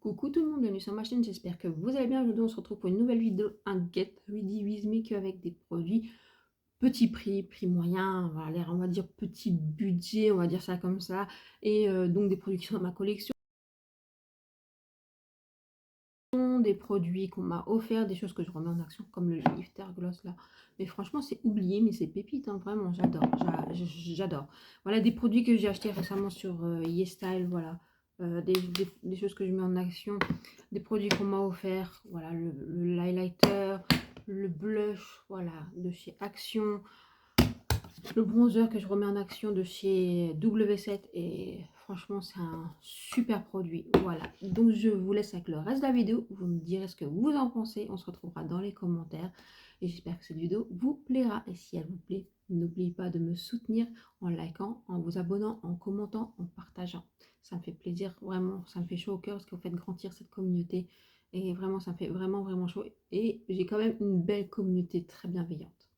Coucou tout le monde, bienvenue sur ma chaîne, j'espère que vous allez bien. Aujourd'hui on se retrouve pour une nouvelle vidéo, un Get Ready With Me avec des produits petit prix, prix moyen, on va dire petit budget, on va dire ça comme ça. Et donc des produits qui sont dans ma collection, des produits qu'on m'a offert, des choses que je remets en action comme le lifter gloss là. Mais franchement c'est oublié, mais c'est pépite, hein, vraiment j'adore, j'adore. Voilà des produits que j'ai achetés récemment sur YesStyle, voilà. Des choses que je mets en action, des produits qu'on m'a offert, voilà, le highlighter, le blush, voilà, de chez Action, le bronzer que je remets en action de chez W7, et franchement c'est un super produit. Voilà, donc je vous laisse avec le reste de la vidéo, vous me direz ce que vous en pensez, on se retrouvera dans les commentaires et j'espère que cette vidéo vous plaira. Et si elle vous plaît, n'oubliez pas de me soutenir en likant, en vous abonnant, en commentant, en partageant. Ça me fait plaisir, vraiment, ça me fait chaud au cœur parce que vous faites grandir cette communauté et vraiment ça me fait vraiment chaud, et j'ai quand même une belle communauté très bienveillante.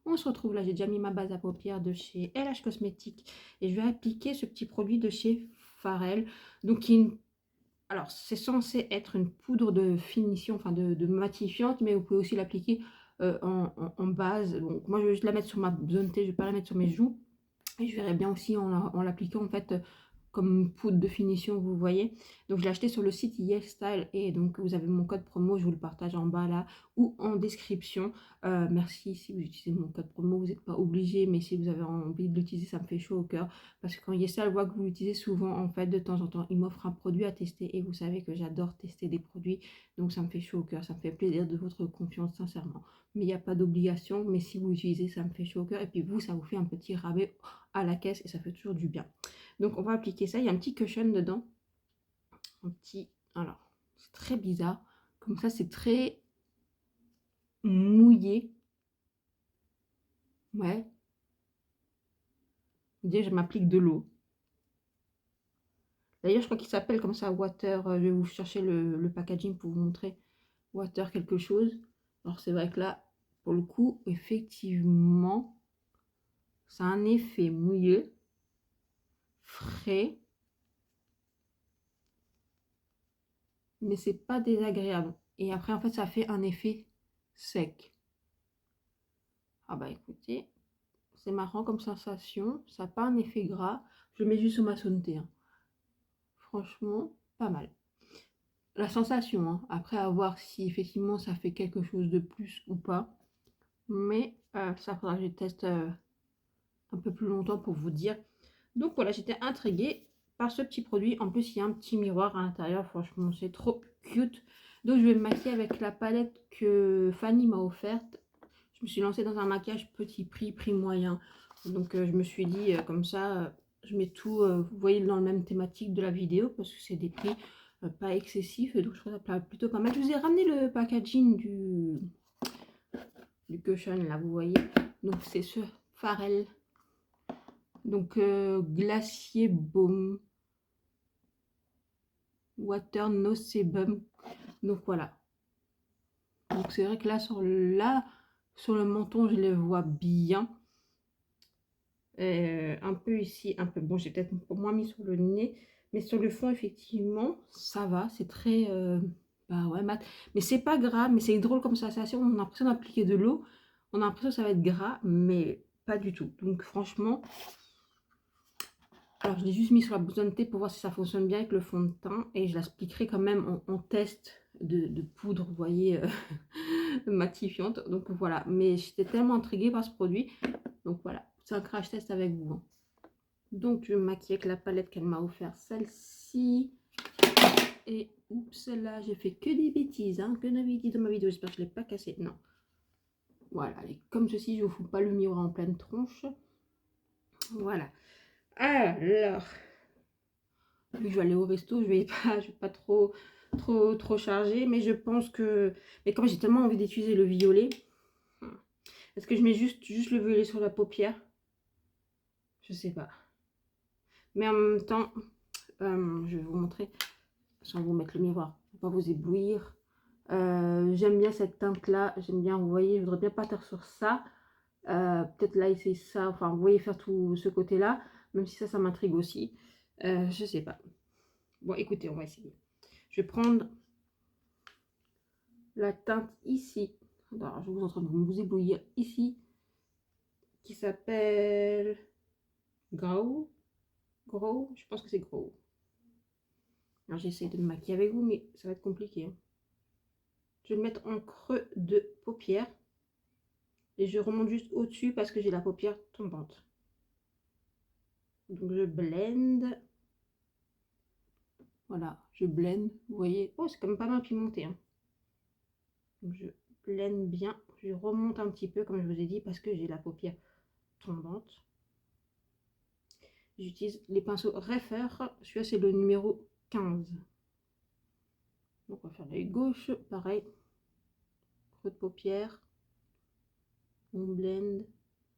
On se retrouve là, j'ai déjà mis ma base à paupières de chez LH Cosmétiques et je vais appliquer ce petit produit de chez Pharrell. Donc alors c'est censé être une poudre de finition, enfin de matifiante, mais vous pouvez aussi l'appliquer en base. Donc moi je vais juste la mettre sur ma zone T, je ne vais pas la mettre sur mes joues. Et je verrai bien aussi en l'appliquant en fait comme poudre de finition, vous voyez. Donc je l'ai acheté sur le site YesStyle et donc vous avez mon code promo, je vous le partage en bas là ou en description. Merci si vous utilisez mon code promo, vous n'êtes pas obligé, mais si vous avez envie de l'utiliser, ça me fait chaud au cœur. Parce que quand YesStyle voit que vous l'utilisez souvent, en fait de temps en temps, il m'offre un produit à tester et vous savez que j'adore tester des produits. Donc ça me fait chaud au cœur, ça me fait plaisir de votre confiance sincèrement. Mais il n'y a pas d'obligation, mais si vous l'utilisez, ça me fait chaud au cœur. Et puis vous, ça vous fait un petit rabais à la caisse et ça fait toujours du bien. Donc on va appliquer ça, il y a un petit cushion dedans, un petit, alors c'est très bizarre, comme ça c'est très mouillé, ouais, déjà je m'applique de l'eau. D'ailleurs je crois qu'il s'appelle comme ça water, je vais vous chercher le packaging pour vous montrer, water quelque chose. Alors c'est vrai que là pour le coup effectivement ça a un effet mouillé, frais, mais c'est pas désagréable. Et après en fait ça fait un effet sec. Ah bah écoutez, c'est marrant comme sensation, ça n'a pas un effet gras. Je mets juste sur ma zone T, hein. Franchement pas mal la sensation, hein. Après à voir si effectivement ça fait quelque chose de plus ou pas, mais ça faudra que je teste un peu plus longtemps pour vous dire. Donc voilà, j'étais intriguée par ce petit produit. En plus il y a un petit miroir à l'intérieur, franchement c'est trop cute. Donc je vais me maquiller avec la palette que Fanny m'a offerte. Je me suis lancée dans un maquillage petit prix, prix moyen. Donc je me suis dit comme ça, je mets tout, vous voyez, dans la même thématique de la vidéo parce que c'est des prix pas excessifs. Donc je trouve ça plutôt pas mal. Je vous ai ramené le packaging du cushion là, vous voyez. Donc c'est ce Pharrell. Donc glacier baume water no sebum. Donc voilà. Donc c'est vrai que là sur le menton je les vois bien. Un peu ici, un peu, bon j'ai peut-être moins mis sur le nez, mais sur le fond effectivement ça va, c'est très bah ouais, mat, mais c'est pas gras, mais c'est drôle comme sensation, on a l'impression d'appliquer de l'eau, on a l'impression que ça va être gras, mais pas du tout. Donc franchement, alors je l'ai juste mis sur la boutonne de thé pour voir si ça fonctionne bien avec le fond de teint, et je l'expliquerai quand même en test de poudre, vous voyez, matifiante. Donc voilà, mais j'étais tellement intriguée par ce produit, donc voilà, c'est un crash test avec vous, hein. Donc je vais me maquiller avec la palette qu'elle m'a offert, celle-ci. Et oups, là j'ai fait que des bêtises, hein, que des bêtises dans ma vidéo, j'espère que je ne l'ai pas cassée, non. Voilà, et comme ceci, je ne vous fous pas le miroir en pleine tronche. Voilà. Alors, vu que je vais aller au resto, je vais pas trop charger, mais je pense que, mais comme j'ai tellement envie d'utiliser le violet, est-ce que je mets juste le violet sur la paupière? Je sais pas. Mais en même temps, je vais vous montrer, sans vous mettre le miroir, pour pas vous éblouir. J'aime bien cette teinte là, j'aime bien, vous voyez, je voudrais bien partir sur ça, Peut-être là, essayer ça. Enfin, vous voyez, faire tout ce côté-là. Même si ça m'intrigue aussi. Je sais pas. Bon, écoutez, on va essayer. Je vais prendre la teinte ici. Alors, je vous en train de vous éblouir ici. Qui s'appelle Grow. Grow. Je pense que c'est Grow. Alors, j'essaie de me maquiller avec vous, mais ça va être compliqué. Hein. Je vais le mettre en creux de paupière. Et je remonte juste au-dessus parce que j'ai la paupière tombante. Donc, je blende. Voilà, je blende. Vous voyez, oh, c'est quand même pas mal pimenté. Hein. Donc, je blende bien. Je remonte un petit peu, comme je vous ai dit, parce que j'ai la paupière tombante. J'utilise les pinceaux Refer. Celui-là, c'est le numéro 15. Donc, on va faire l'œil gauche. Pareil. Creux de paupière. On blende.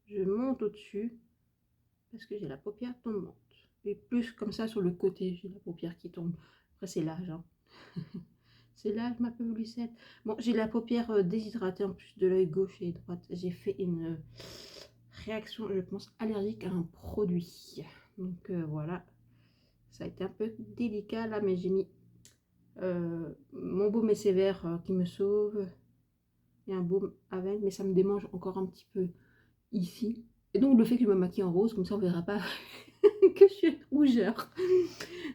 Je monte au-dessus parce que j'ai la paupière tombante. Et plus comme ça sur le côté, j'ai la paupière qui tombe. Après, c'est l'âge. Hein. C'est l'âge, ma pauvre Lucette. Bon, j'ai la paupière déshydratée en plus de l'œil gauche et droite. J'ai fait une réaction, je pense, allergique à un produit. Donc voilà, ça a été un peu délicat là, mais j'ai mis mon baume et sévère qui me sauve. Et un baume avec, mais ça me démange encore un petit peu ici. Et donc le fait que je me maquille en rose, comme ça on verra pas que je suis rougeur.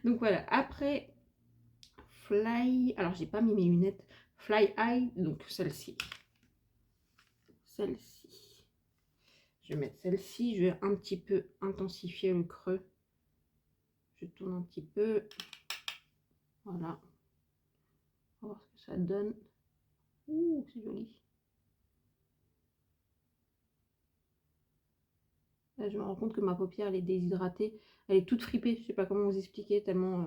Donc voilà, après Fly, alors j'ai pas mis mes lunettes, Fly Eye, donc celle-ci. Celle-ci. Je vais mettre celle-ci, je vais un petit peu intensifier le creux. Je tourne un petit peu. Voilà. On va voir ce que ça donne. Ouh, c'est joli. Là, je me rends compte que ma paupière, elle est déshydratée. Elle est toute fripée. Je sais pas comment vous expliquer, tellement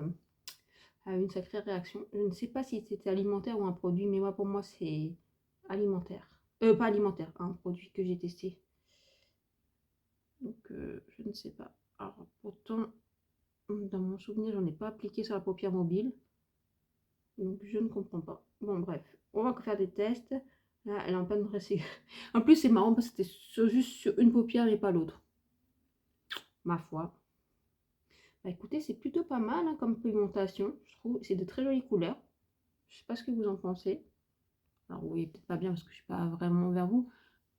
a une sacrée réaction. Je ne sais pas si c'était alimentaire ou un produit, mais moi, pour moi, c'est alimentaire. Pas alimentaire, un produit que j'ai testé. Donc, je ne sais pas. Alors, pourtant, dans mon souvenir, j'en ai pas appliqué sur la paupière mobile. Donc, je ne comprends pas. Bon, bref, on va faire des tests. Là, elle est en pleine dressée. En plus, c'est marrant parce que c'était juste sur une paupière et pas l'autre. Ma foi. Bah, écoutez, c'est plutôt pas mal hein, comme pigmentation. Je trouve c'est de très jolies couleurs. Je sais pas ce que vous en pensez. Alors, vous voyez peut-être pas bien parce que je suis pas vraiment vers vous.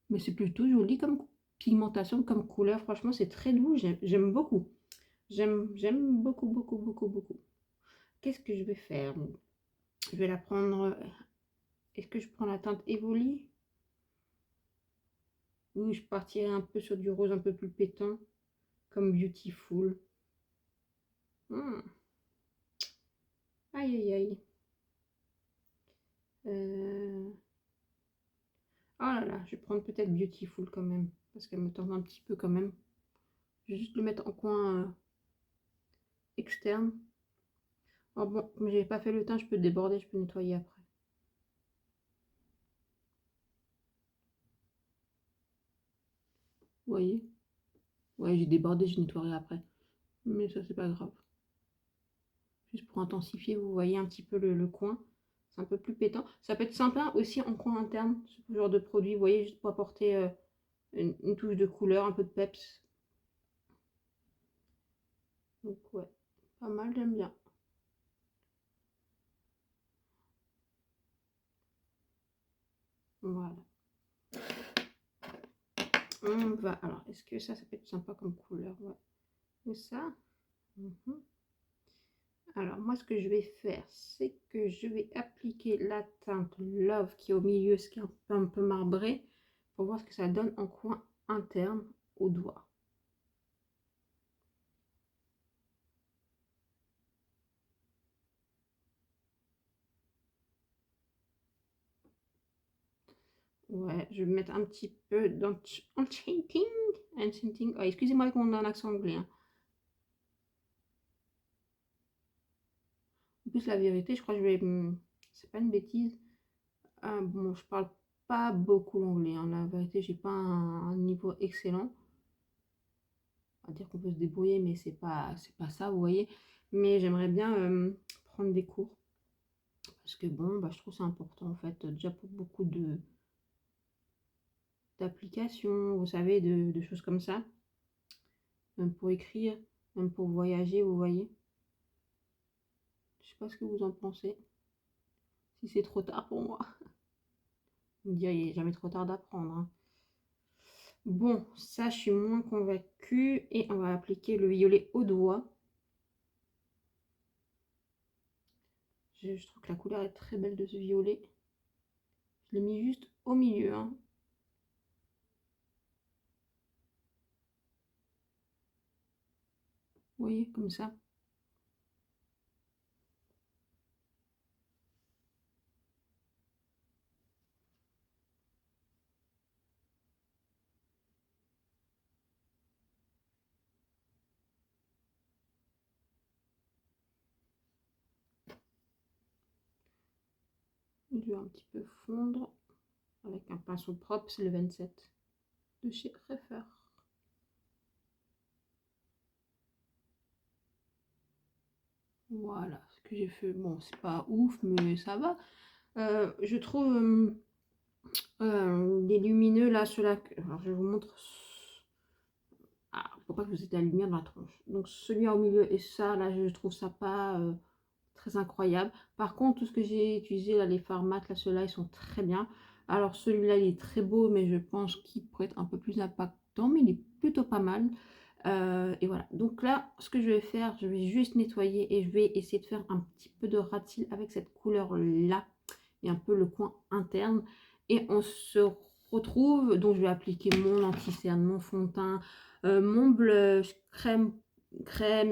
Mais c'est plutôt joli comme pigmentation, comme couleur. Franchement, c'est très doux. J'aime beaucoup. J'aime beaucoup, beaucoup, beaucoup, beaucoup. Qu'est-ce que je vais faire? Je vais la prendre. Est-ce que je prends la teinte Evoli? Ou je partirai un peu sur du rose un peu plus pétant, comme Beautiful. Aïe, aïe, aïe. Oh là là, je vais prendre peut-être Beautiful quand même, parce qu'elle me tente un petit peu quand même. Je vais juste le mettre en coin externe. Oh bon, comme j'ai pas fait le teint, je peux déborder, je peux nettoyer après. Vous voyez? Ouais, j'ai débordé, je nettoierai après. Mais ça, c'est pas grave. Juste pour intensifier, vous voyez un petit peu le coin. C'est un peu plus pétant. Ça peut être sympa aussi en coin interne, ce genre de produit, vous voyez, juste pour apporter une touche de couleur, un peu de peps. Donc ouais, pas mal, j'aime bien. Voilà. On va. Alors, est-ce que ça peut être sympa comme couleur? Ouais. Et ça. Alors, moi, ce que je vais faire, c'est que je vais appliquer la teinte Love qui est au milieu, ce qui est un peu marbré, pour voir ce que ça donne en coin interne au doigt. Ouais, je vais mettre un petit peu d'enchanting. Enchanting. Oh, excusez-moi avec mon accent anglais. Hein. En plus, la vérité, je crois que je vais. C'est pas une bêtise. Ah, bon, je parle pas beaucoup l'anglais. Hein. La vérité, j'ai pas un niveau excellent. On va dire qu'on peut se débrouiller, mais c'est pas ça, vous voyez. Mais j'aimerais bien prendre des cours. Parce que bon, bah, je trouve c'est important en fait. Déjà pour beaucoup d'applications, vous savez, de choses comme ça. Même pour écrire, même pour voyager, vous voyez. Je sais pas ce que vous en pensez. Si c'est trop tard pour moi. Vous me direz, il n'est jamais trop tard d'apprendre, hein. Bon, ça, je suis moins convaincue. Et on va appliquer le violet au doigt. Je trouve que la couleur est très belle de ce violet. Je l'ai mis juste au milieu, hein. Vous voyez, comme ça. Je vais un petit peu fondre avec un pinceau propre, c'est le 27 de chez Refer. Voilà, ce que j'ai fait, bon, c'est pas ouf, mais ça va. Je trouve les lumineux là, ceux-là, alors je vous montre. Ah, faut pas que vous ayez la lumière dans la tronche. Donc celui au milieu et ça, là, je trouve ça pas très incroyable. Par contre, tout ce que j'ai utilisé, là, les fards mat, là, ceux-là, ils sont très bien. Alors celui-là, il est très beau, mais je pense qu'il pourrait être un peu plus impactant, mais il est plutôt pas mal. Et voilà, donc là, ce que je vais faire, je vais juste nettoyer et je vais essayer de faire un petit peu de rat-il avec cette couleur-là et un peu le coin interne. Et on se retrouve, donc je vais appliquer mon anti-cerne, mon fond de teint, mon blush, crème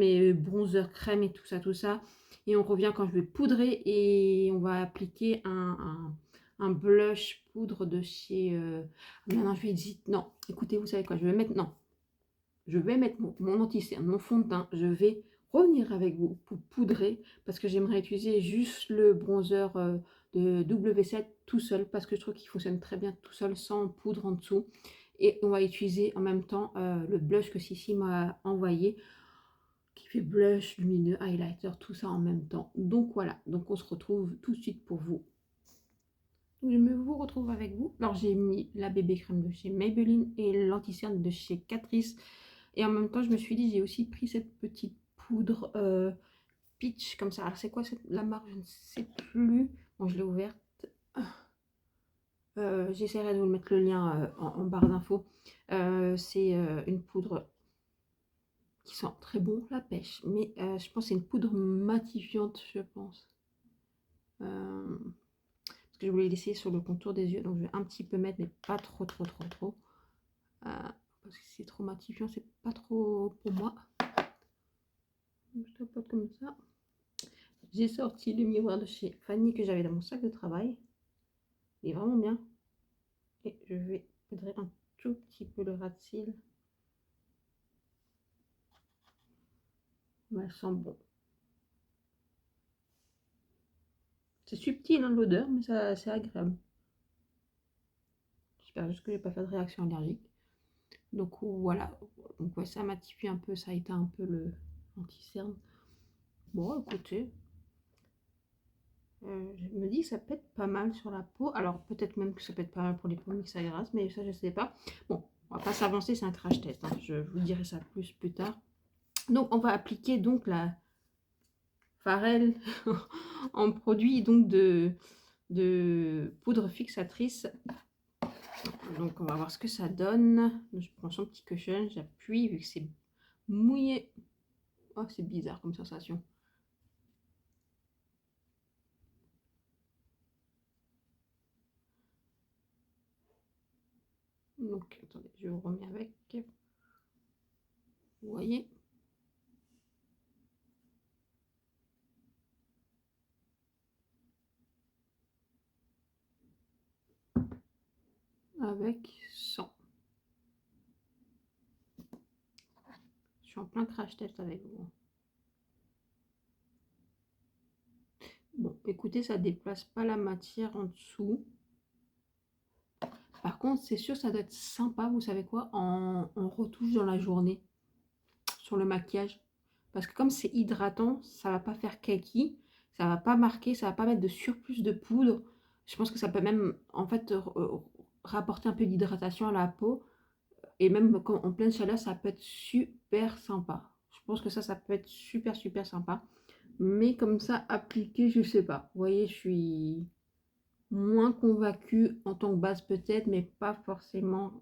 et bronzer crème et tout ça, tout ça. Et on revient quand je vais poudrer et on va appliquer un blush poudre de chez... Maintenant, je vais dire, non, écoutez, vous savez quoi, je vais mettre, non, je vais mettre mon anti-cerne, mon fond de teint, je vais revenir avec vous pour poudrer parce que j'aimerais utiliser juste le bronzer de W7 tout seul parce que je trouve qu'il fonctionne très bien tout seul sans poudre en dessous. Et on va utiliser en même temps le blush que Sissi m'a envoyé qui fait blush, lumineux, highlighter, tout ça en même temps. Donc voilà, donc on se retrouve tout de suite pour vous. Je me vous retrouve avec vous. Alors j'ai mis la bébé crème de chez Maybelline et l'anti-cerne de chez Catrice. Et en même temps, je me suis dit, j'ai aussi pris cette petite poudre peach comme ça. Alors c'est quoi la marque? Je ne sais plus. Bon, je l'ai ouverte. J'essaierai de vous mettre le lien en barre d'infos. C'est une poudre qui sent très bon, la pêche. Mais je pense que c'est une poudre matifiante, je pense. Parce que je voulais laisser sur le contour des yeux. Donc je vais un petit peu mettre, mais pas trop, trop, trop, trop. Parce que c'est trop matifiant, c'est pas trop pour moi. Je tapote comme ça. J'ai sorti le miroir de chez Fanny que j'avais dans mon sac de travail. Il est vraiment bien. Et je vais poudrer un tout petit peu le ras de cils. Elle sent bon. C'est subtil hein, l'odeur, mais c'est agréable. J'espère juste que j'ai pas fait de réaction allergique. Donc voilà. Donc ouais, ça matifie un peu, ça a été un peu le anti-cerne. Bon, écoutez. Je me dis que ça peut être pas mal sur la peau. Alors peut-être même que ça peut être pas mal pour les peaux mixtes à grasse, mais ça je sais pas. Bon, on va pas s'avancer, c'est un crash test, hein. Je vous dirai ça plus tard. Donc on va appliquer donc la Pharrell en produit donc de poudre fixatrice. Donc on va voir ce que ça donne. Je prends son petit cushion, j'appuie vu que c'est mouillé. Oh c'est bizarre comme sensation. Donc attendez, je vous remets avec. Vous voyez? Avec 100. Je suis en plein crash test avec vous. Bon, écoutez, ça déplace pas la matière en dessous. Par contre, c'est sûr, ça doit être sympa, vous savez quoi, en retouche dans la journée, sur le maquillage. Parce que comme c'est hydratant, ça va pas faire kaki, ça va pas marquer, ça va pas mettre de surplus de poudre. Je pense que ça peut même, en fait, rapporter un peu d'hydratation à la peau. Et même quand en pleine chaleur, ça peut être super sympa. Je pense que ça peut être super, super sympa. Mais comme ça, appliqué, je sais pas. Vous voyez, je suis moins convaincue en tant que base peut-être, mais pas forcément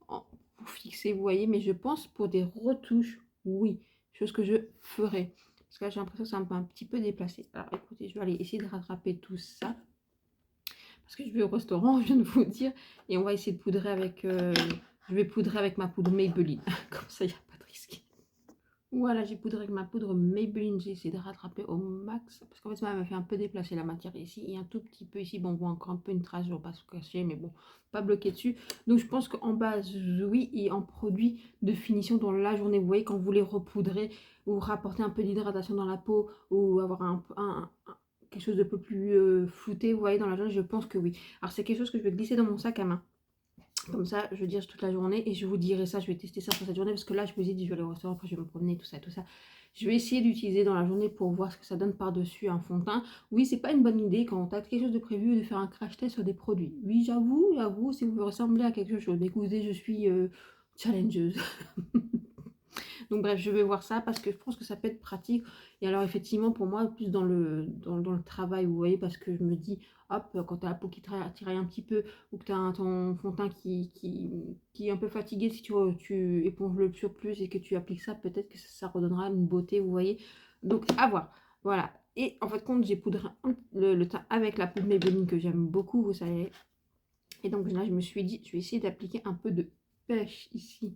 pour fixer, vous voyez. Mais je pense pour des retouches, oui. Chose que je ferai. Parce que là, j'ai l'impression que c'est un petit peu déplacé. Alors écoutez, je vais aller essayer de rattraper tout ça. Parce que je vais au restaurant, je viens de vous dire. Et on va essayer de poudrer avec... je vais poudrer avec ma poudre Maybelline. Comme ça, il n'y a pas de risque. Voilà, j'ai poudré avec ma poudre Maybelline. J'ai essayé de rattraper au max. Parce qu'en fait, ça m'a fait un peu déplacer la matière ici. Et un tout petit peu ici. Bon, on voit encore un peu une trace. Je ne vais pas se cacher. Mais bon, pas bloqué dessus. Donc, je pense qu'en base, oui. Et en produit de finition dans la journée, vous voyez, quand vous voulez repoudrer ou rapporter un peu d'hydratation dans la peau ou avoir quelque chose de peu plus flouté, vous voyez, dans la journée, je pense que oui. Alors, c'est quelque chose que je vais glisser dans mon sac à main. Comme ça, je veux dire toute la journée et je vous dirai ça, je vais tester ça pour cette journée parce que là, je vous ai dit, je vais aller au restaurant, après je vais me promener, tout ça, tout ça. Je vais essayer d'utiliser dans la journée pour voir ce que ça donne par-dessus un fond de teint. Oui, c'est pas une bonne idée quand tu as quelque chose de prévu de faire un crash test sur des produits. Oui, j'avoue, si vous ressemblez à quelque chose. Mais écoutez, je suis challengeuse. Donc bref, je vais voir ça parce que je pense que ça peut être pratique. Et alors effectivement, pour moi, plus dans le travail, vous voyez, parce que je me dis, hop, quand tu as la peau qui tiraille un petit peu ou que tu as ton fond de teint qui est un peu fatigué, si tu éponges le surplus et que tu appliques ça, peut-être que ça redonnera une beauté, vous voyez. Donc à voir. Voilà. Et en fait, quand j'ai poudré le teint avec la poudre Maybelline que j'aime beaucoup, vous savez. Et donc là, je me suis dit, je vais essayer d'appliquer un peu de pêche ici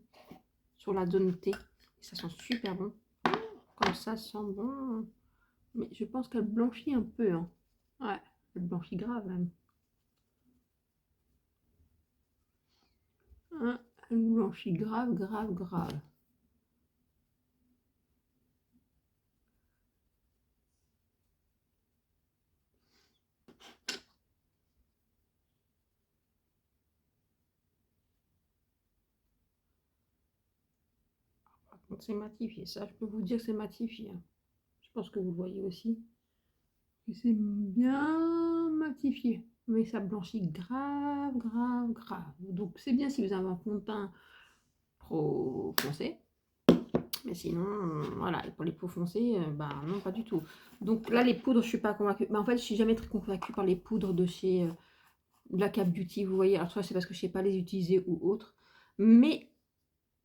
sur la zone T. Ça sent super bon. Comme ça sent bon. Mais je pense qu'elle blanchit un peu. Hein. Ouais, elle blanchit grave même. Hein, elle blanchit grave, grave, grave. Par contre, c'est matifié. Ça, je peux vous dire que c'est matifié. Hein. Je pense que vous le voyez aussi. C'est bien matifié. Mais ça blanchit grave, grave, grave. Donc c'est bien si vous avez un fond de teint trop foncé. Mais sinon, voilà, et pour les peaux foncées, bah non, pas du tout. Donc là, les poudres, je suis pas convaincue. Mais en fait, je suis jamais très convaincue par les poudres de chez Black Beauty, vous voyez. Alors soit c'est parce que je sais pas les utiliser ou autre. Mais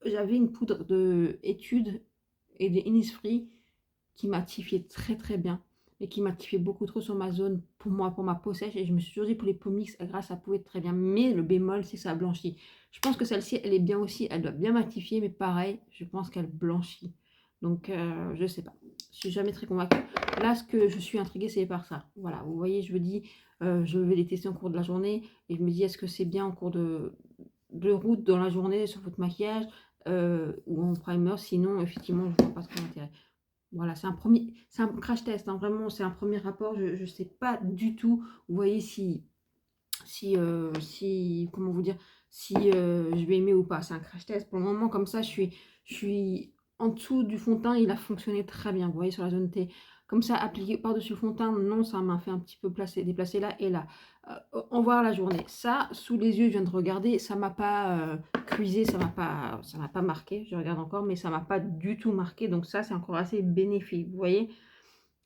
j'avais une poudre de Étude et de Innisfree qui matifiait très très bien. Et qui matifiait beaucoup trop sur ma zone, pour moi, pour ma peau sèche. Et je me suis toujours dit pour les peaux mixtes, grâce, ça pouvait être très bien. Mais le bémol, c'est que ça blanchit. Je pense que celle-ci, elle est bien aussi. Elle doit bien matifier, mais pareil, je pense qu'elle blanchit. Donc, je sais pas. Je suis jamais très convaincue. Là, ce que je suis intriguée, c'est par ça. Voilà, vous voyez, je me dis, je vais les tester en cours de la journée. Et je me dis, est-ce que c'est bien en cours de route dans la journée sur votre maquillage ou en primer? Sinon, effectivement, je vois pas trop l'intérêt. Voilà, c'est un crash test, hein, vraiment, c'est un premier rapport. Je ne sais pas du tout, vous voyez, comment vous dire, si je vais aimer ou pas. C'est un crash test. Pour le moment, comme ça, je suis en dessous du fond de teint. Il a fonctionné très bien, vous voyez, sur la zone T. Comme ça, appliqué par-dessus le fond de teint, non, ça m'a fait un petit peu déplacer là et là. On voit la journée. Ça, sous les yeux, je viens de regarder, ça m'a pas cuisé, ça m'a pas marqué. Je regarde encore, mais ça m'a pas du tout marqué. Donc ça, c'est encore assez bénéfique, vous voyez.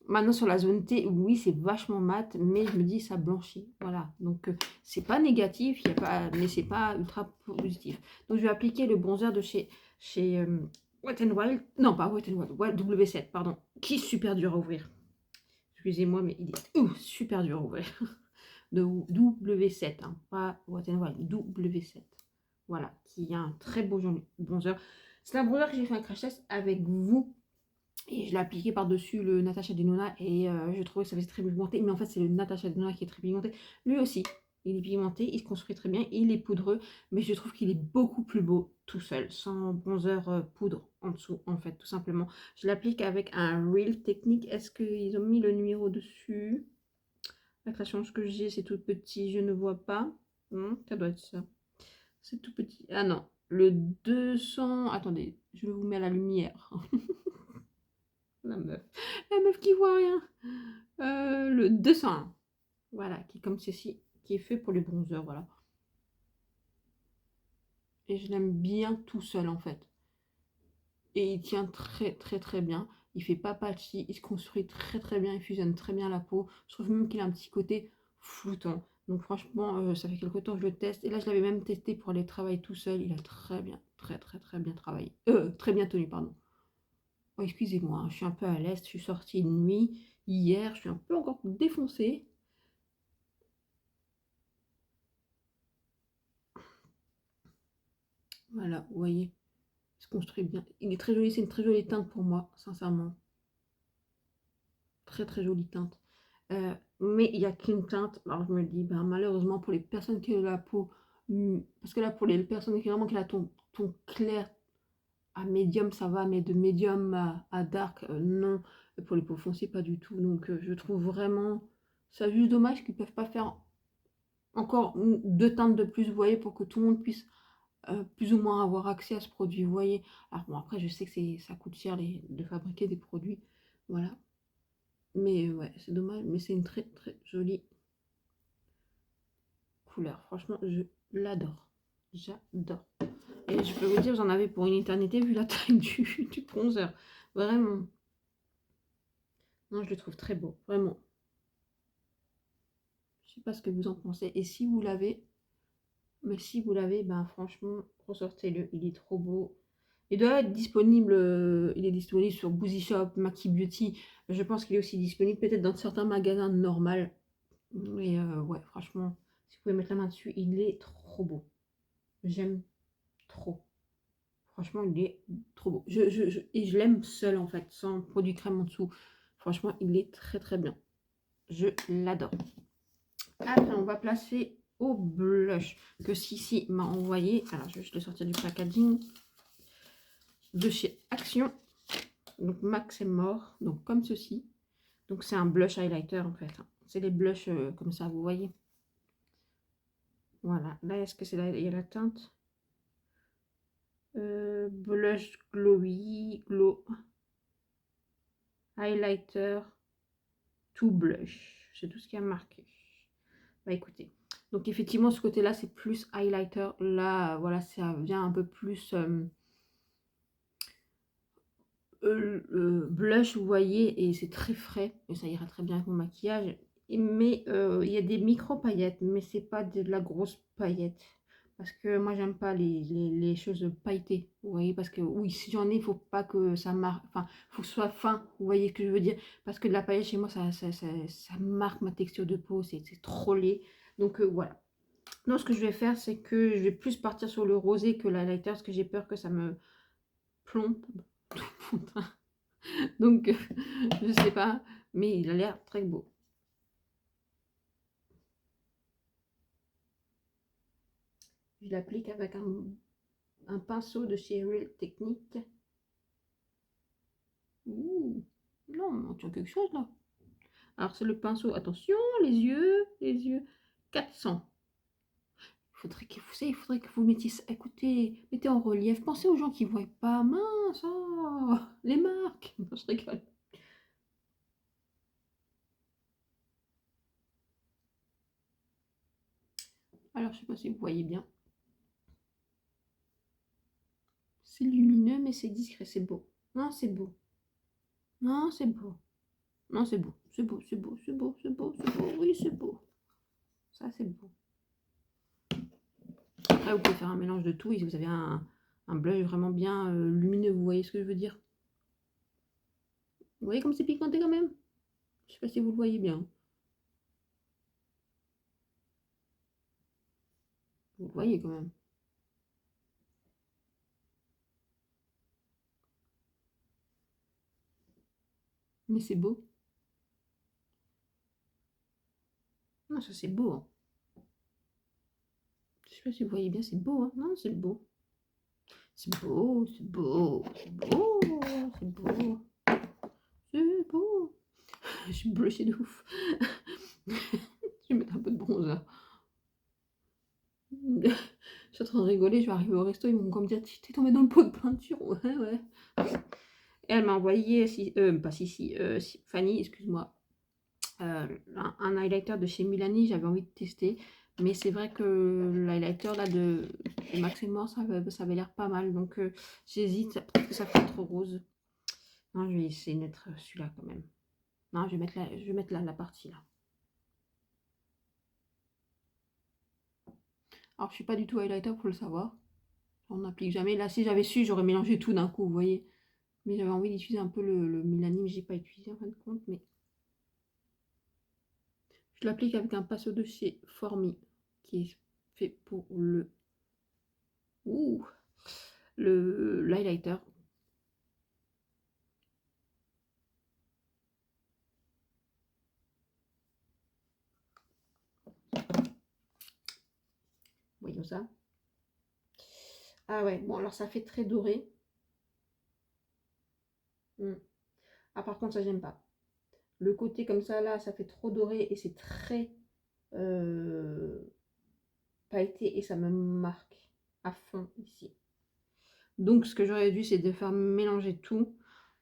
Maintenant, sur la zone T, oui, c'est vachement mat, mais je me dis, ça blanchit. Voilà. Donc, c'est pas négatif, mais c'est pas ultra positif. Donc, je vais appliquer le bronzer de chez Wet n Wild. Non, pas Wet n Wild, W7, pardon. Qui est super dur à ouvrir. Excusez-moi, mais il est super dur à ouvrir. De W7, hein, pas Wet n Wild, W7. Voilà, qui a un très beau bronzer. C'est un bronzer que j'ai fait un crash test avec vous. Et je l'ai appliqué par-dessus le Natasha Denona et je trouvais que ça faisait très pigmenté. Mais en fait, c'est le Natasha Denona qui est très pigmenté. Lui aussi, il est pigmenté, il se construit très bien, il est poudreux. Mais je trouve qu'il est beaucoup plus beau tout seul, sans bronzer poudre en dessous, en fait, tout simplement. Je l'applique avec un Real Technique. Est-ce qu'ils ont mis le numéro dessus? La création que j'ai, c'est tout petit, je ne vois pas. Ça doit être ça. C'est tout petit. Ah non, le 200... Attendez, je vous mets à la lumière. La meuf qui voit rien. Le 201. Voilà, qui est comme ceci, qui est fait pour les bronzers, voilà. et je l'aime bien tout seul en fait. Et il tient très très très bien. Il fait pas patchy, il se construit très très bien, il fusionne très bien la peau. Je trouve même qu'il a un petit côté floutant. Donc franchement, ça fait quelque temps que je le teste. Et là, je l'avais même testé pour aller travailler tout seul. Il a très bien, très très très bien travaillé. Très bien tenu, pardon. Oh, excusez-moi, hein, je suis un peu à l'est. Je suis sortie de nuit hier. Je suis un peu encore défoncée. Voilà, vous voyez, il se construit bien. Il est très joli, c'est une très jolie teinte pour moi, sincèrement. Très très jolie teinte. Mais il n'y a qu'une teinte. Alors je me dis, ben, malheureusement pour les personnes qui ont la peau, parce que là pour les personnes qui vraiment qui ont la ton clair à médium, ça va, mais de médium à dark, non. Et pour les peaux foncées, pas du tout. Donc je trouve vraiment ça juste dommage qu'ils ne peuvent pas faire encore deux teintes de plus, vous voyez, pour que tout le monde puisse plus ou moins avoir accès à ce produit, vous voyez. Alors bon, après je sais que ça coûte cher de fabriquer des produits, voilà. Mais ouais, c'est dommage, mais c'est une très très jolie couleur. Franchement, je l'adore. J'adore. Et je peux vous dire, j'en avais pour une éternité vu la taille du bronzer. Vraiment. Non, je le trouve très beau. Vraiment. Je sais pas ce que vous en pensez. Et si vous l'avez, mais si vous l'avez, ben franchement, ressortez-le. Il est trop beau. Il doit être disponible. Il est disponible sur Boozy Shop, Maki Beauty. Je pense qu'il est aussi disponible peut-être dans certains magasins normaux. Mais ouais, franchement, si vous pouvez mettre la main dessus, il est trop beau. J'aime trop. Franchement, il est trop beau. Et je l'aime seul en fait, sans produit crème en dessous. Franchement, il est très très bien. Je l'adore. Après, on va placer au blush que Sissi m'a envoyé. Alors, je vais juste le sortir du packaging. De chez Action. Donc, Max est mort. Donc, comme ceci. Donc, c'est un blush highlighter en fait. C'est les blushs comme ça, vous voyez. Voilà. Là, est-ce que c'est là? Il y a la teinte. Blush glowy, glow. Highlighter. To blush. C'est tout ce qui a marqué. Bah écoutez. Donc, effectivement, ce côté-là, c'est plus highlighter. Là, voilà, ça vient un peu plus... blush, vous voyez, et c'est très frais, et ça ira très bien avec mon maquillage. Mais il y a des micro paillettes, mais c'est pas de la grosse paillette. Parce que moi, j'aime pas les choses pailletées, vous voyez, parce que oui, si j'en ai, il faut pas que ça marque, enfin, faut que ce soit fin, vous voyez ce que je veux dire. Parce que de la paillette, chez moi, ça marque ma texture de peau, c'est trop laid. Donc voilà. Non, ce que je vais faire, c'est que je vais plus partir sur le rosé que l'highlighter, parce que j'ai peur que ça me plombe tout mon teint. Donc, je sais pas, mais il a l'air très beau. Je l'applique avec un pinceau de chez Real Technique. Ouh, non, on tient quelque chose là. Alors, c'est le pinceau. Attention, les yeux. 400. Il faudrait que vous mettiez ça. Écoutez, mettez en relief. Pensez aux gens qui ne voient pas. Mince, oh, les marques. Non, je rigole. Alors, je sais pas si vous voyez bien. C'est lumineux, mais c'est discret, c'est beau. Non, c'est beau. Non, c'est beau. Non, c'est beau. C'est beau, c'est beau, c'est beau, c'est beau, c'est beau. Oui, c'est beau. Ça, c'est beau. Après, vous pouvez faire un mélange de tout. Et si vous avez un blush vraiment bien lumineux, vous voyez ce que je veux dire? Vous voyez comme c'est piquanté quand même? Je sais pas si vous le voyez bien. Vous le voyez quand même. Mais c'est beau. Non, ça c'est beau. Hein. Je sais pas si vous voyez bien, c'est beau. Hein. Non, c'est beau. C'est beau, c'est beau, c'est beau, c'est beau. C'est beau. Je suis blushée de ouf. Je vais mettre un peu de bronzer. Je suis en train de rigoler, je vais arriver au resto, ils vont me dire t'es tombé dans le pot de peinture. Ouais, ouais. Et elle m'a envoyé, pas Fanny, excuse-moi, un highlighter de chez Milani, j'avais envie de tester Mais c'est vrai que l'highlighter là de Max & More, ça avait l'air pas mal. Donc j'hésite, peut-être que ça fait trop rose. Non, je vais essayer de mettre celui-là quand même. Non, je vais mettre la partie là. Alors je suis pas du tout highlighter, pour le savoir. On n'applique jamais. Là, si j'avais su, j'aurais mélangé tout d'un coup, vous voyez. Mais j'avais envie d'utiliser un peu le Milani, mais j'ai pas utilisé en fin de compte. Mais je l'applique avec un pinceau de chez Formi, qui est fait pour l'highlighter. Voyons ça. Ah ouais, bon, alors ça fait très doré. Ah, par contre, ça, j'aime pas. Le côté comme ça, là, ça fait trop doré et c'est très pailleté et ça me marque à fond ici. Donc, ce que j'aurais dû, c'est de faire mélanger tout.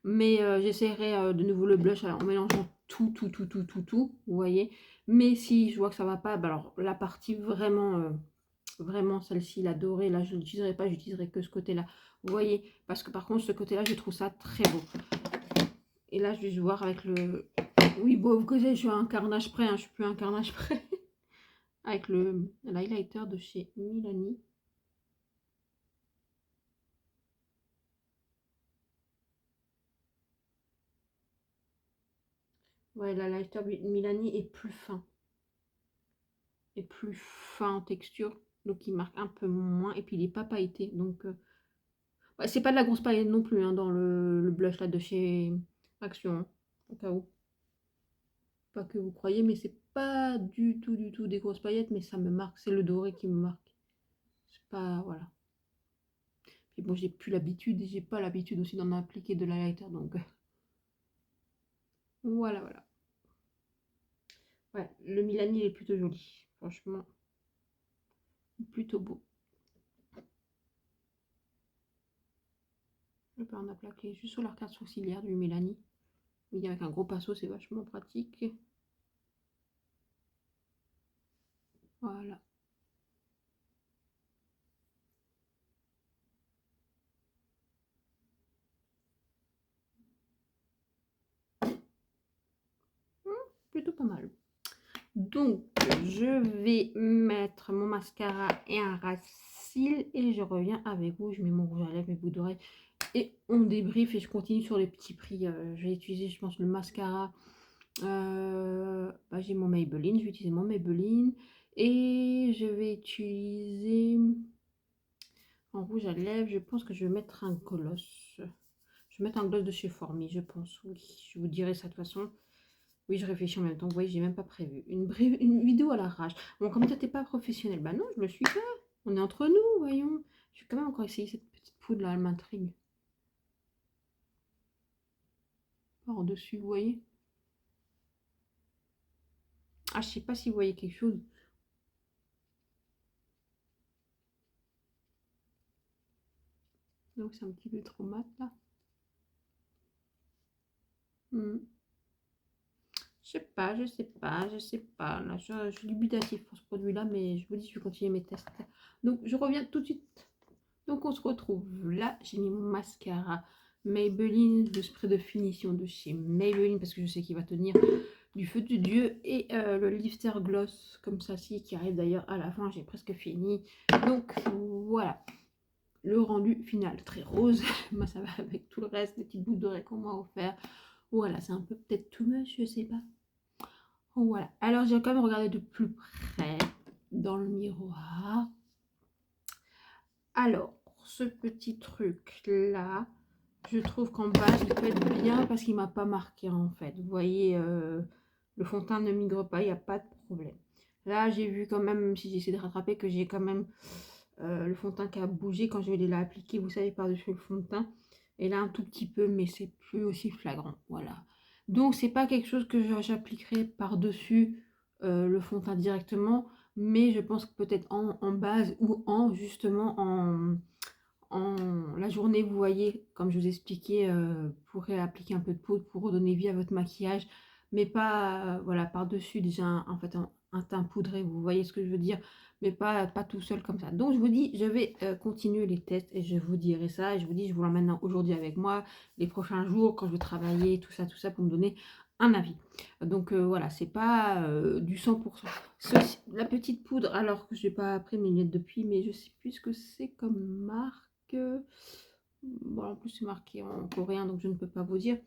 Mais j'essaierai de nouveau le blush en mélangeant tout, vous voyez. Mais si je vois que ça va pas, bah alors la partie vraiment celle-ci, la dorée, là, je l'utiliserai pas, j'utiliserai que ce côté-là. Vous voyez, parce que par contre, ce côté-là, je trouve ça très beau. Et là, je vais voir avec le... Oui, bon, vous connaissez, je suis à un carnage près, hein, je suis plus à un carnage près. Avec l'highlighter de chez Milani. Ouais, l'highlighter Milani est plus fin. Est plus fin en texture. Donc, il marque un peu moins. Et puis, il n'est pas pailleté. Donc, ouais, c'est pas de la grosse paillette non plus, hein, dans le blush là de chez Action. Hein, au cas où. Pas que vous croyez, mais c'est pas du tout des grosses paillettes. Mais ça me marque. C'est le doré qui me marque. C'est pas... Voilà. Et bon, j'ai plus l'habitude. Et j'ai pas l'habitude aussi d'en appliquer de l'highlighter. Donc, voilà. Ouais, le Milani, il est plutôt joli. Franchement, plutôt beau. Je peux en appliquer juste sur l'arcade sourcilière du Milani. Oui, avec un gros pinceau, c'est vachement pratique. Voilà. Plutôt pas mal. Donc, je vais mettre mon mascara et un ras cils et je reviens avec vous. Je mets mon rouge à lèvres, mes boucles d'oreilles et on débriefe et je continue sur les petits prix. Je vais utiliser, je pense, le mascara. J'ai mon Maybelline, je vais utiliser mon Maybelline et je vais utiliser en rouge à lèvres. Je pense que je vais mettre un gloss. Je vais mettre un gloss de chez Formi, je pense. Oui, je vous dirai ça de toute façon. Oui, je réfléchis en même temps. Vous voyez, j'ai même pas prévu. Une vidéo à l'arrache. Bon, comme ça, t'es pas professionnel. Bah non, je le suis pas. On est entre nous, voyons. Je vais quand même encore essayer cette petite poudre là, elle m'intrigue. Par-dessus, vous voyez. Ah, je sais pas si vous voyez quelque chose. Donc, c'est un petit peu trop mat là. Je sais pas. Là, je suis dubitatif pour ce produit-là, mais je vous dis, je vais continuer mes tests. Donc, je reviens tout de suite. Donc, on se retrouve là. J'ai mis mon mascara Maybelline, le spray de finition de chez Maybelline, parce que je sais qu'il va tenir du feu de Dieu. Et le lifter gloss, comme ça, qui arrive d'ailleurs à la fin. J'ai presque fini. Donc, voilà. Le rendu final, très rose. Moi, ça va avec tout le reste, des petites boucles d'oreilles qu'on m'a offert. Voilà, c'est un peu peut-être too much, je sais pas. Voilà. Alors, j'ai quand même regardé de plus près dans le miroir. Alors, ce petit truc-là, je trouve qu'en bas, il peut être bien parce qu'il ne m'a pas marqué, en fait. Vous voyez, le fond de teint ne migre pas, il n'y a pas de problème. Là, j'ai vu quand même, si j'essaie de rattraper, que j'ai quand même le fond de teint qui a bougé quand je l'ai appliqué, vous savez, par-dessus le fond de teint. Et là, un tout petit peu, mais c'est plus aussi flagrant. Voilà. Donc, c'est pas quelque chose que j'appliquerai par-dessus le fond de teint directement, mais je pense que peut-être en base ou justement en la journée, vous voyez, comme je vous expliquais, vous pourrez appliquer un peu de poudre pour redonner vie à votre maquillage, mais pas, voilà, par-dessus déjà, en fait, un teint poudré, vous voyez ce que je veux dire, mais pas tout seul comme ça. Donc je vous dis, je vais continuer les tests et je vous dirai ça. Et je vous dis, je vous l'emmène aujourd'hui avec moi, les prochains jours, quand je vais travailler, tout ça, pour me donner un avis. Donc voilà, c'est pas du 100%. La petite poudre, alors que je n'ai pas pris mes lunettes depuis, mais je sais plus ce que c'est comme marque. Bon, en plus c'est marqué en coréen, donc je ne peux pas vous dire.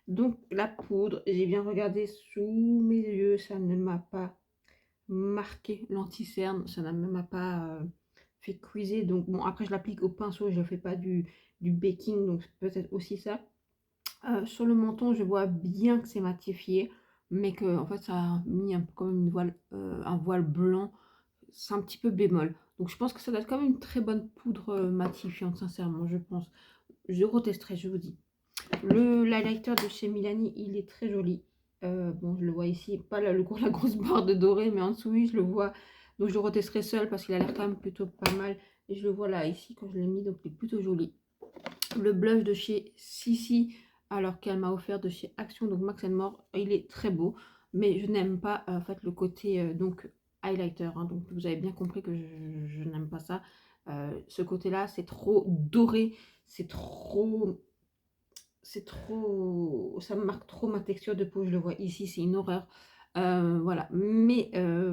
Donc la poudre, j'ai bien regardé sous mes yeux, ça ne m'a pas marqué l'anti-cerne, ça n'a même pas fait cuiser. Donc bon, après je l'applique au pinceau, je ne fais pas du baking, donc peut-être aussi ça. Sur le menton, je vois bien que c'est matifié, mais que en fait ça a mis un peu comme une voile, un voile blanc. C'est un petit peu bémol. Donc je pense que ça doit être quand même une très bonne poudre matifiante, sincèrement, je pense. Je retesterai, je vous dis. L'highlighter de chez Milani, il est très joli. Bon, je le vois ici, pas la grosse barre de doré, mais en dessous, oui, je le vois. Donc je le retesterai seul parce qu'il a l'air quand même plutôt pas mal. Et je le vois là, ici, quand je l'ai mis, donc il est plutôt joli. Le blush de chez Sissi, alors qu'elle m'a offert de chez Action, donc Max More, il est très beau. Mais je n'aime pas, en fait, le côté, donc, highlighter. Hein. Donc vous avez bien compris que je n'aime pas ça. Ce côté-là, c'est trop doré, c'est trop, ça me marque trop ma texture de peau, je le vois ici, c'est une horreur. Voilà, mais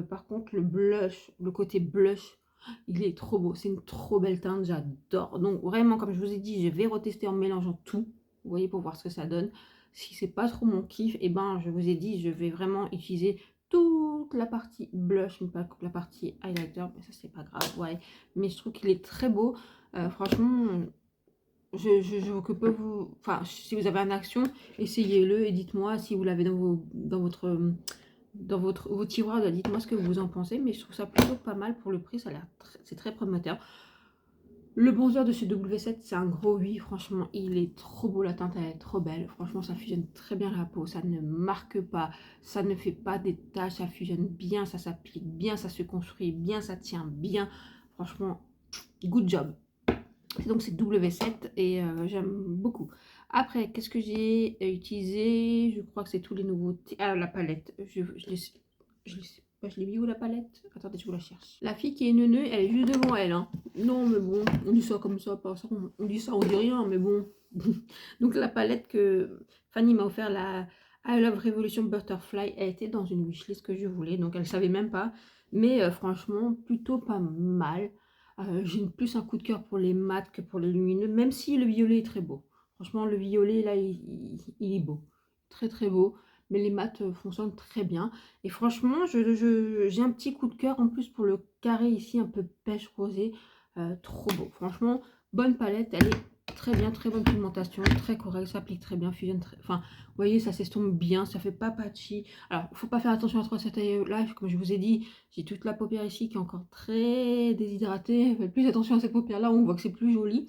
par contre le blush, le côté blush, il est trop beau, c'est une trop belle teinte, j'adore. Donc vraiment, comme je vous ai dit, je vais retester en mélangeant tout, vous voyez, pour voir ce que ça donne. Si c'est pas trop mon kiff, et ben je vous ai dit, je vais vraiment utiliser toute la partie blush, mais pas la partie highlighter, mais ça c'est pas grave, ouais. Mais je trouve qu'il est très beau, franchement. Je peux vous... Enfin, si vous avez un action, essayez-le et dites-moi si vous l'avez dans vos tiroirs. Dites-moi ce que vous en pensez. Mais je trouve ça plutôt pas mal pour le prix. Ça a l'air c'est très prometteur. Le bronzer de chez W7, c'est un gros oui. Franchement, il est trop beau. La teinte, elle est trop belle. Franchement, ça fusionne très bien la peau. Ça ne marque pas. Ça ne fait pas des taches. Ça fusionne bien. Ça s'applique bien. Ça se construit bien. Ça tient bien. Franchement, good job. Donc c'est W7 et j'aime beaucoup. Après, qu'est-ce que j'ai utilisé? Je crois que c'est tous les nouveautés. Ah, la palette. Je l'ai mis où la palette? Attendez, je vous la cherche. La fille qui est neuneu, elle est juste devant elle. Hein. Non, mais bon, on dit ça comme ça, pas ça. On dit ça, on dit rien, mais bon. Donc la palette que Fanny m'a offert, la I Love Revolution Butterfly, elle était dans une wishlist que je voulais, donc elle savait même pas. Mais franchement, plutôt pas mal. J'ai plus un coup de cœur pour les mats que pour les lumineux, même si le violet est très beau. Franchement, le violet, là, il est beau. Très, très beau. Mais les mats fonctionnent très bien. Et franchement, j'ai un petit coup de cœur en plus pour le carré ici, un peu pêche rosé. Trop beau. Franchement, bonne palette. Elle est très bien, très bonne pigmentation, très correcte. Ça applique très bien, fusionne très... Enfin, vous voyez, ça s'estompe bien, ça fait pas patchy. Alors, il faut pas faire attention à trop cette là, comme je vous ai dit. J'ai toute la paupière ici qui est encore très déshydratée. Faites plus attention à cette paupière là, on voit que c'est plus joli.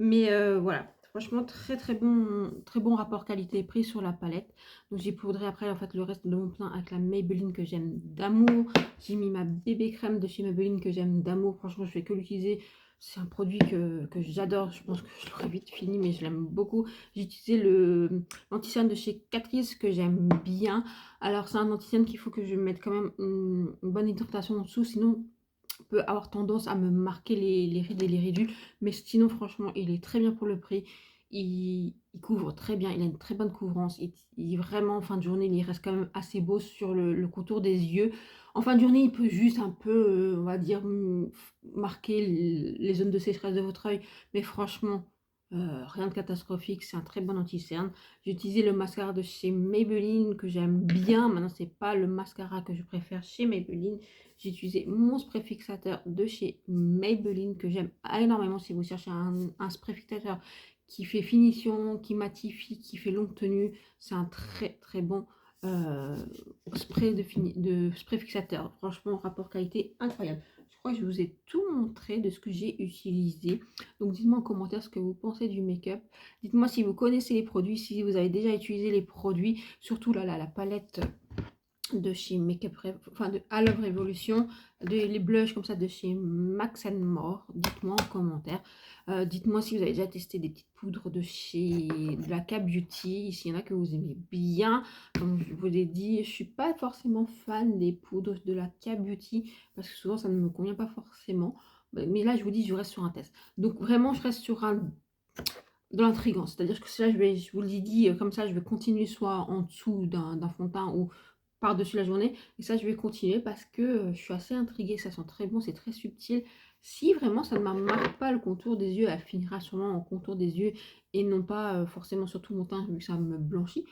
Mais voilà, franchement très bon rapport qualité-prix sur la palette. Donc j'ai poudré après en fait le reste de mon plein avec la Maybelline que j'aime d'amour. J'ai mis ma bébé crème de chez Maybelline que j'aime d'amour. Franchement, je fais que l'utiliser. C'est un produit que j'adore. Je pense que je l'aurais vite fini, mais je l'aime beaucoup. J'ai utilisé l'anti-cerne de chez Catrice que j'aime bien. Alors c'est un anti-cerne qu'il faut que je mette quand même une bonne hydratation en dessous, sinon peut avoir tendance à me marquer les rides et les ridules. Mais sinon franchement il est très bien pour le prix. Il couvre très bien, il a une très bonne couvrance. Il vraiment en fin de journée il reste quand même assez beau sur le contour des yeux. En fin de journée il peut juste un peu on va dire marquer les zones de sécheresse de votre œil. Mais franchement rien de catastrophique, c'est un très bon anti-cerne. J'ai utilisé le mascara de chez Maybelline que j'aime bien. Maintenant, c'est pas le mascara que je préfère chez Maybelline. J'ai utilisé mon spray fixateur de chez Maybelline que j'aime énormément. Si vous cherchez un spray fixateur qui fait finition, qui matifie, qui fait longue tenue, c'est un très bon spray de spray fixateur. Franchement, rapport qualité incroyable. Je crois que je vous ai tout montré de ce que j'ai utilisé. Donc dites-moi en commentaire ce que vous pensez du make-up. Dites-moi si vous connaissez les produits, si vous avez déjà utilisé les produits, surtout là, la palette de chez enfin de I Love Revolution, les blushs comme ça de chez Max More. Dites-moi en commentaire. Dites-moi si vous avez déjà testé des petites poudres de chez de la K-Beauty, s'il y en a que vous aimez bien. Comme je vous l'ai dit, je suis pas forcément fan des poudres de la K-Beauty parce que souvent ça ne me convient pas forcément. Mais là, je vous dis, je reste sur un test. Donc vraiment, je reste sur un de l'intrigant. C'est-à-dire que là, je vous l'ai dit, comme ça, je vais continuer soit en dessous d'un fond de teint ou par-dessus la journée. Et ça, je vais continuer parce que je suis assez intriguée. Ça sent très bon, c'est très subtil. Si vraiment ça ne marque pas le contour des yeux, elle finira sûrement en contour des yeux et non pas forcément sur tout mon teint vu que ça me blanchit.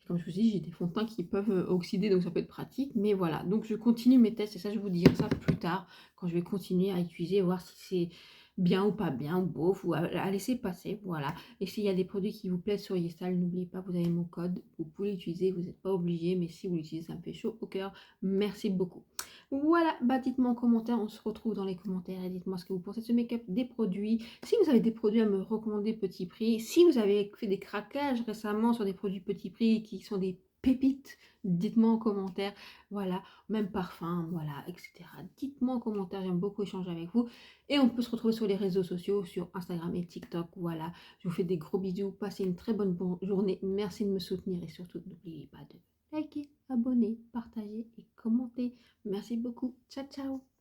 Comme je vous dis, j'ai des fonds de teint qui peuvent oxyder, donc ça peut être pratique. Mais voilà, donc je continue mes tests et ça, je vous dirai ça plus tard quand je vais continuer à utiliser, voir si c'est bien ou pas bien, ou bof, ou à laisser passer. Voilà. Et s'il y a des produits qui vous plaisent sur YesStyle, n'oubliez pas, vous avez mon code, vous pouvez l'utiliser, vous n'êtes pas obligé, mais si vous l'utilisez, ça me fait chaud au cœur. Merci beaucoup. Voilà, bah dites-moi en commentaire, on se retrouve dans les commentaires et dites-moi ce que vous pensez de ce make-up, des produits. Si vous avez des produits à me recommander petit prix, si vous avez fait des craquages récemment sur des produits petit prix qui sont des pépites, dites-moi en commentaire. Voilà, même parfum, voilà, etc. Dites-moi en commentaire, j'aime beaucoup échanger avec vous. Et on peut se retrouver sur les réseaux sociaux, sur Instagram et TikTok. Voilà, je vous fais des gros bisous. Passez une très bonne journée. Merci de me soutenir et surtout, n'oubliez pas de liker, abonner, partager et commenter. Merci beaucoup. Ciao, ciao.